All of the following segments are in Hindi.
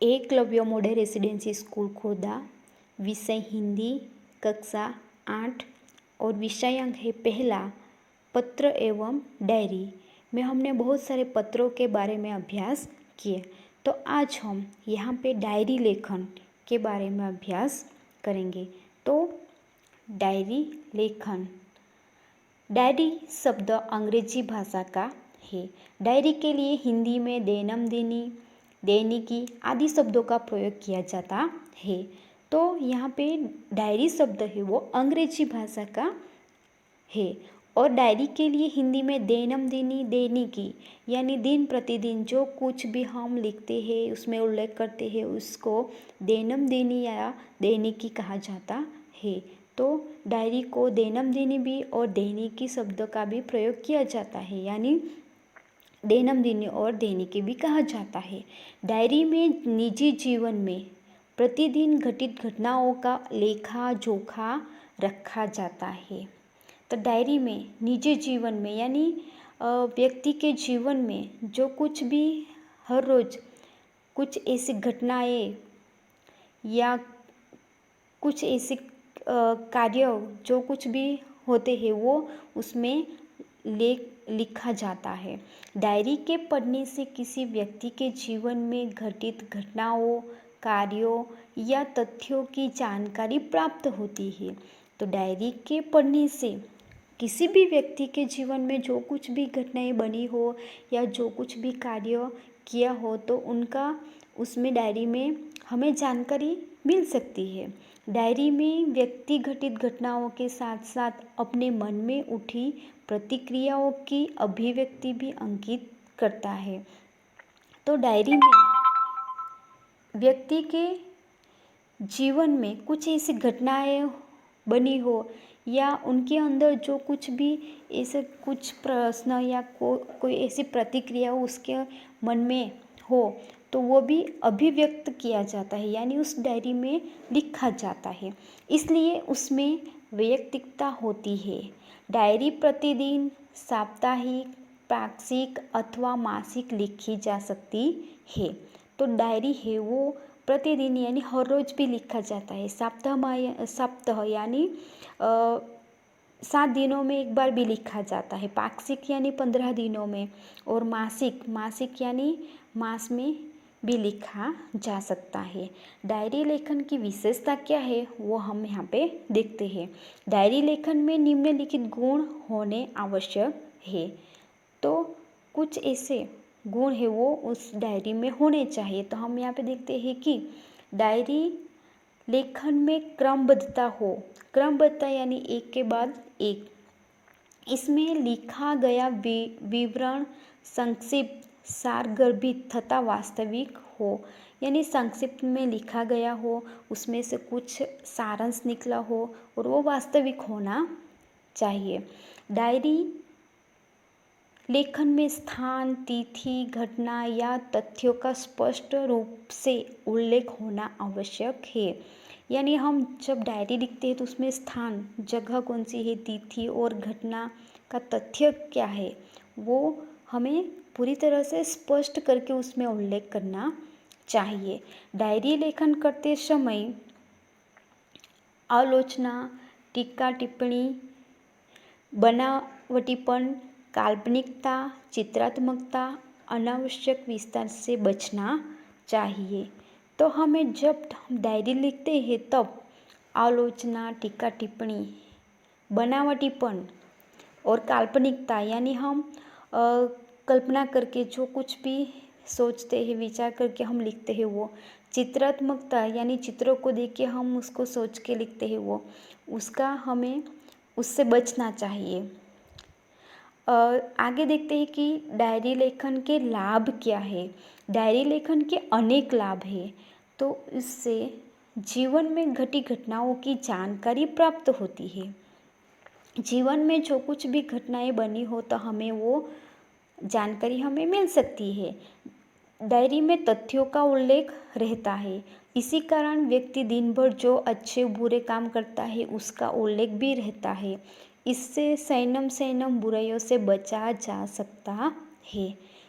एकलव्य मॉडल रेसिडेंसी स्कूल खोदा, विषय हिंदी, कक्षा 8 और विषयांक है पहला पत्र एवं डायरी में हमने बहुत सारे पत्रों के बारे में अभ्यास किए। तो आज हम यहाँ पे डायरी लेखन के बारे में अभ्यास करेंगे। तो डायरी लेखन, डायरी शब्द अंग्रेजी भाषा का है। डायरी के लिए हिंदी में दैनंदिनी, दैनिकी आदि शब्दों का प्रयोग किया जाता है। तो यहाँ पे डायरी शब्द है वो अंग्रेजी भाषा का है और डायरी के लिए हिंदी में दैनंदिनी, दैनिकी यानी दिन प्रतिदिन जो कुछ भी हम लिखते हैं उसमें उल्लेख करते हैं उसको दैनंदिनी या दैनिकी कहा जाता है। तो डायरी को दैनंदिनी भी और दैनिकी शब्द का भी प्रयोग किया जाता है, यानी दैनंदिनी और दैनिकी भी कहा जाता है। डायरी में निजी जीवन में प्रतिदिन घटित घटनाओं का लेखा जोखा रखा जाता है। तो डायरी में निजी जीवन में यानी व्यक्ति के जीवन में जो कुछ भी हर रोज़ कुछ ऐसी घटनाएं या कुछ ऐसे कार्य जो कुछ भी होते हैं वो उसमें लिखा जाता है। डायरी के पढ़ने से किसी व्यक्ति के जीवन में घटित घटनाओं, कार्यों या तथ्यों की जानकारी प्राप्त होती है। तो डायरी के पढ़ने से किसी भी व्यक्ति के जीवन में जो कुछ भी घटनाएं बनी हो या जो कुछ भी कार्य किया हो तो उनका उसमें डायरी में हमें जानकारी मिल सकती है। डायरी में व्यक्ति घटित घटनाओं के साथ साथ अपने मन में उठी प्रतिक्रियाओं की अभिव्यक्ति भी अंकित करता है। तो डायरी में व्यक्ति के जीवन में कुछ ऐसी घटनाएं बनी हो या उनके अंदर जो कुछ भी ऐसे कुछ प्रश्न या कोई ऐसी प्रतिक्रिया उसके मन में हो तो वो भी अभिव्यक्त किया जाता है, यानी उस डायरी में लिखा जाता है, इसलिए उसमें वैयक्तिकता होती है। डायरी प्रतिदिन, साप्ताहिक, पाक्षिक अथवा मासिक लिखी जा सकती है। तो डायरी है वो प्रतिदिन यानी हर रोज़ भी लिखा जाता है। सप्ताह यानी 7 दिनों में एक बार भी लिखा जाता है। पाक्षिक यानी 15 दिनों में और मासिक यानी मास में भी लिखा जा सकता है। डायरी लेखन की विशेषता क्या है वो हम यहाँ पे देखते हैं। डायरी लेखन में निम्नलिखित गुण होने आवश्यक है। तो कुछ ऐसे गुण है वो उस डायरी में होने चाहिए। तो हम यहाँ पे देखते हैं कि डायरी लेखन में क्रमबद्धता हो। क्रमबद्धता यानी एक के बाद एक। इसमें लिखा गया विवरण संक्षिप्त, सारगर्भित तथा वास्तविक हो, यानी संक्षिप्त में लिखा गया हो, उसमें से कुछ सारांश निकला हो और वो वास्तविक होना चाहिए। डायरी लेखन में स्थान, तिथि, घटना या तथ्यों का स्पष्ट रूप से उल्लेख होना आवश्यक है। यानी हम जब डायरी लिखते हैं तो उसमें स्थान, जगह कौन सी है, तिथि और घटना का तथ्य क्या है वो हमें पूरी तरह से स्पष्ट करके उसमें उल्लेख करना चाहिए। डायरी लेखन करते समय आलोचना, टीका टिप्पणी, बनावटीपन, काल्पनिकता, चित्रात्मकता, अनावश्यक विस्तार से बचना चाहिए। तो हमें जब हम डायरी लिखते हैं तब आलोचना, टीका टिप्पणी, बनावटीपन और काल्पनिकता यानी हम कल्पना करके जो कुछ भी सोचते हैं, विचार करके हम लिखते हैं वो, चित्रात्मकता यानी चित्रों को देख के हम उसको सोच के लिखते हैं वो, उसका हमें उससे बचना चाहिए। आगे देखते हैं कि डायरी लेखन के लाभ क्या है। डायरी लेखन के अनेक लाभ हैं। तो इससे जीवन में घटी घटनाओं की जानकारी प्राप्त होती है। जीवन में जो कुछ भी घटनाएं बनी हो तो हमें वो जानकारी हमें मिल सकती है। डायरी में तथ्यों का उल्लेख रहता है। इसी कारण व्यक्ति दिन भर जो अच्छे बुरे काम करता है उसका उल्लेख भी रहता है। इससे सैनम बुराइयों से बचा जा सकता है।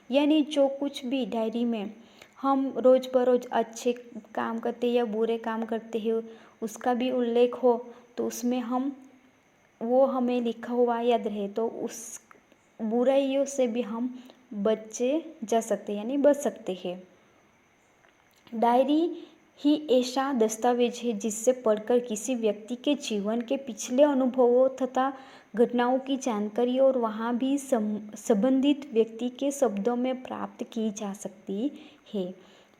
यानी जो कुछ भी डायरी में हम रोज़ बरोज़ अच्छे काम करते या बुरे काम करते हैं उसका भी उल्लेख हो तो उसमें हम वो हमें लिखा हुआ याद रहे तो उस बुराइयों से भी हम बचे जा सकते हैं यानी बच सकते हैं। डायरी ही ऐसा दस्तावेज है जिससे पढ़कर किसी व्यक्ति के जीवन के पिछले अनुभवों तथा घटनाओं की जानकारी और वहाँ भी संबंधित व्यक्ति के शब्दों में प्राप्त की जा सकती है।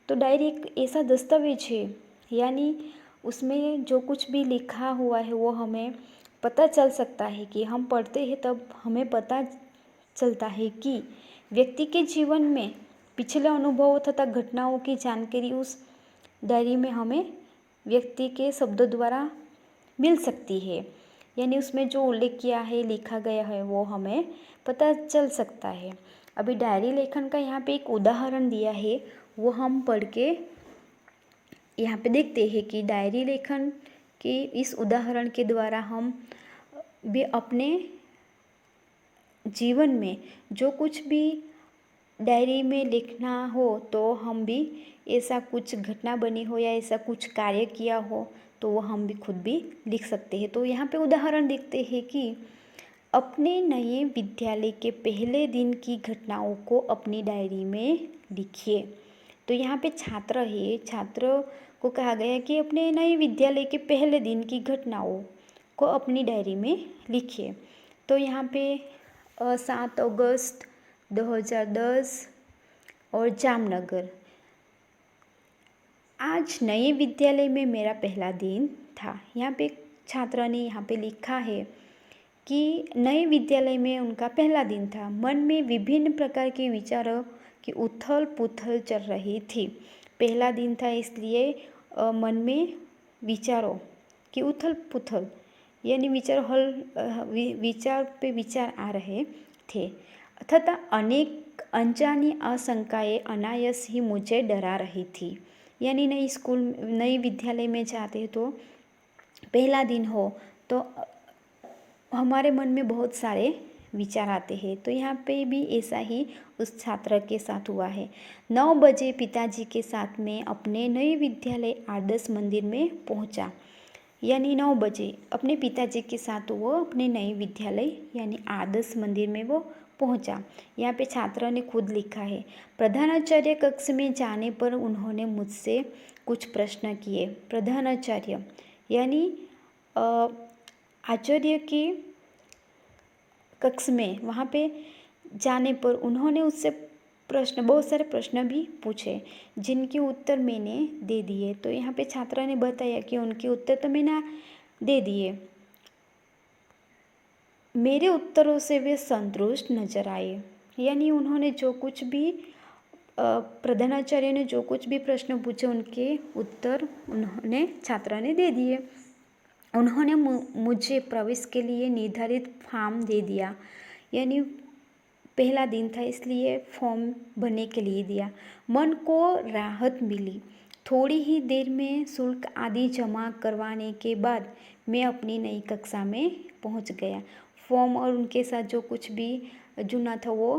तो डायरी एक ऐसा दस्तावेज है यानी उसमें जो कुछ भी लिखा हुआ है वो हमें पता चल सकता है कि हम पढ़ते हैं तब हमें पता चलता है कि व्यक्ति के जीवन में पिछले अनुभवों तथा घटनाओं की जानकारी उस डायरी में हमें व्यक्ति के शब्दों द्वारा मिल सकती है यानी उसमें जो उल्लेख किया है लिखा गया है वो हमें पता चल सकता है। अभी डायरी लेखन का यहाँ पे एक उदाहरण दिया है वो हम पढ़ के यहाँ पे देखते हैं कि डायरी लेखन के इस उदाहरण के द्वारा हम भी अपने जीवन में जो कुछ भी डायरी में लिखना हो तो हम भी ऐसा कुछ घटना बनी हो या ऐसा कुछ कार्य किया हो तो वो हम भी खुद भी लिख सकते हैं। तो यहाँ पे उदाहरण देखते हैं कि अपने नए विद्यालय के पहले दिन की घटनाओं को अपनी डायरी में लिखिए। तो यहाँ पे छात्र है, छात्र को कहा गया कि अपने नए विद्यालय के पहले दिन की घटनाओं को अपनी डायरी में लिखिए। तो यहाँ पे 7 अगस्त 2010 और जामनगर, आज नए विद्यालय में मेरा पहला दिन था। यहाँ पे छात्र ने यहाँ पे लिखा है कि नए विद्यालय में उनका पहला दिन था। मन में विभिन्न प्रकार के विचारों की उथल पुथल चल रही थी। पहला दिन था इसलिए मन में विचारों की उथल पुथल यानी विचार पे विचार आ रहे थे तथा अनेक अनजानी आशंकाएं अनायास ही मुझे डरा रही थी। यानी नई विद्यालय में जाते तो पहला दिन हो तो हमारे मन में बहुत सारे विचार आते हैं। तो यहाँ पे भी ऐसा ही उस छात्र के साथ हुआ है। 9 बजे पिताजी के साथ में अपने नए विद्यालय आदर्श मंदिर में पहुँचा। यानी 9 बजे अपने पिताजी के साथ वो अपने नए विद्यालय यानी आदर्श मंदिर में वो पहुंचा। यहाँ पे छात्र ने खुद लिखा है, प्रधानाचार्य कक्ष में जाने पर उन्होंने मुझसे कुछ प्रश्न किए। प्रधानाचार्य यानी आचार्य के कक्ष में वहाँ पे जाने पर उन्होंने उससे बहुत सारे प्रश्न भी पूछे जिनके उत्तर मैंने दे दिए। तो यहाँ पे छात्रा ने बताया कि उनके उत्तर तो मैंने दे दिए, मेरे उत्तरों से वे संतुष्ट नजर आए। यानी उन्होंने जो कुछ भी प्रधानाचार्य ने जो कुछ भी प्रश्न पूछे उनके उत्तर उन्होंने छात्रा ने दे दिए। उन्होंने मुझे प्रवेश के लिए निर्धारित फॉर्म दे दिया। यानी पहला दिन था इसलिए फॉर्म भरने के लिए दिया। मन को राहत मिली। थोड़ी ही देर में शुल्क आदि जमा करवाने के बाद मैं अपनी नई कक्षा में पहुंच गया। फॉर्म और उनके साथ जो कुछ भी जुड़ना था वो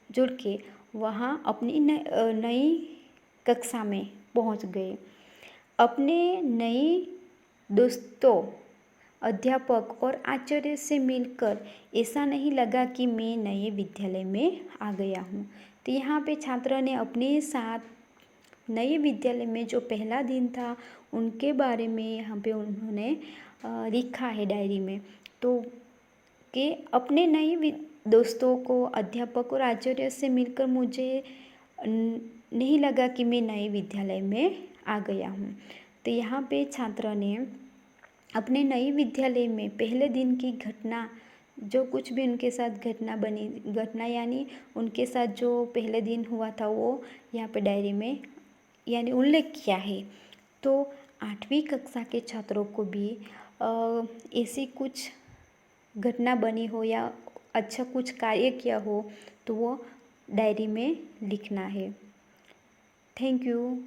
जुड़ के वहाँ अपनी नई कक्षा में पहुंच गए। अपने नए दोस्तों, अध्यापक और आचार्य से मिलकर ऐसा नहीं लगा कि मैं नए विद्यालय में आ गया हूँ। तो यहाँ पे छात्र ने अपने साथ नए विद्यालय में जो पहला दिन था उनके बारे में यहाँ पे उन्होंने लिखा है डायरी में। तो कि अपने नए दोस्तों को, अध्यापक और आचार्य से मिलकर मुझे नहीं लगा कि मैं नए विद्यालय में आ गया हूँ। तो यहाँ पे छात्र ने अपने नए विद्यालय में पहले दिन की घटना, जो कुछ भी उनके साथ घटना यानी उनके साथ जो पहले दिन हुआ था वो यहाँ पे डायरी में यानी उल्लेख किया है। तो 8वीं कक्षा के छात्रों को भी ऐसी कुछ घटना बनी हो या अच्छा कुछ कार्य किया हो तो वो डायरी में लिखना है। Thank you.